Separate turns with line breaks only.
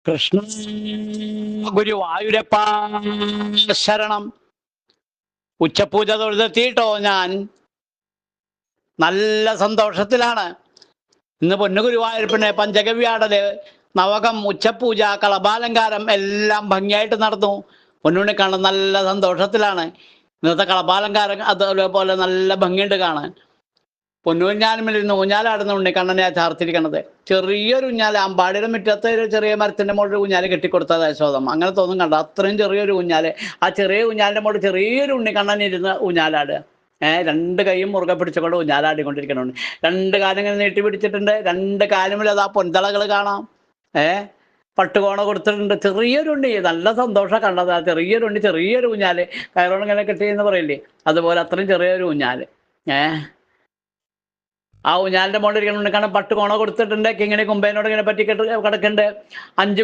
കൃഷ്ണ ഗുരുവായൂരപ്പ ശരണം. ഉച്ചപൂജ തൊഴുതെത്തിയിട്ടോ ഞാൻ. നല്ല സന്തോഷത്തിലാണ്. ഇന്ന് പൊന്നു ഗുരുവായൂരപ്പന് പഞ്ചഗവ്യാടല്, നവകം, ഉച്ചപൂജ, കളഭാലങ്കാരം എല്ലാം ഭംഗിയായിട്ട് നടന്നു. പൊന്നുണ്ണി കാണാൻ നല്ല സന്തോഷത്തിലാണ്. ഇന്നത്തെ കളഭാലങ്കാരം അതേപോലെ നല്ല ഭംഗിയുണ്ട് കാണാൻ. പൊന്നൂഞ്ഞാലുമിരുന്ന് ഊഞ്ഞാലാടുന്ന ഉണ്ണിക്കണ്ണനെ ചാർത്തിരിക്കണത്. ചെറിയൊരു ഊഞ്ഞാല്, അമ്പാടിയുടെ മുറ്റത്ത് ഒരു ചെറിയ മരത്തിന്റെ മുകളിൽ ഊഞ്ഞാല് കെട്ടിക്കൊടുത്തത് യശോദം. അങ്ങനെ തോന്നും കണ്ട, അത്രയും ചെറിയൊരു ഊഞ്ഞാല്. ആ ചെറിയ ഊഞ്ഞാലിന്റെ മുകളിൽ ചെറിയൊരു ഉണ്ണിക്കണ്ണൻ ഇരുന്ന് ഊഞ്ഞാലാടുക. രണ്ട് കൈയും മുറുകെ പിടിച്ചുകൊണ്ട് ഊഞ്ഞാലാടിക്കൊണ്ടിരിക്കണുണ്ട്. രണ്ട് കാലം ഇങ്ങനെ നീട്ടി പിടിച്ചിട്ടുണ്ട്. രണ്ട് കാലുമിൽ അതാ പൊന്തളകൾ കാണാം. പട്ടുകോണ കൊടുത്തിട്ടുണ്ട്. ചെറിയൊരു ഉണ്ണി, നല്ല സന്തോഷം കണ്ടത്. ആ ചെറിയൊരു ഉണ്ണി, ചെറിയൊരു ഊഞ്ഞാല്, കയറോണം ഇങ്ങനെ കെട്ടിയെന്ന് പറയില്ലേ, അതുപോലെ അത്രയും ചെറിയൊരു ഊഞ്ഞാല്. ആ ഊഞ്ഞാലിന്റെ മുകളിൽ ഇരിക്കണം. പട്ട് കോണ കൊടുത്തിട്ടുണ്ട്. ഇങ്ങനെ കുമ്പേനോട് ഇങ്ങനെ പറ്റി കിടക്കുന്നുണ്ട്. 5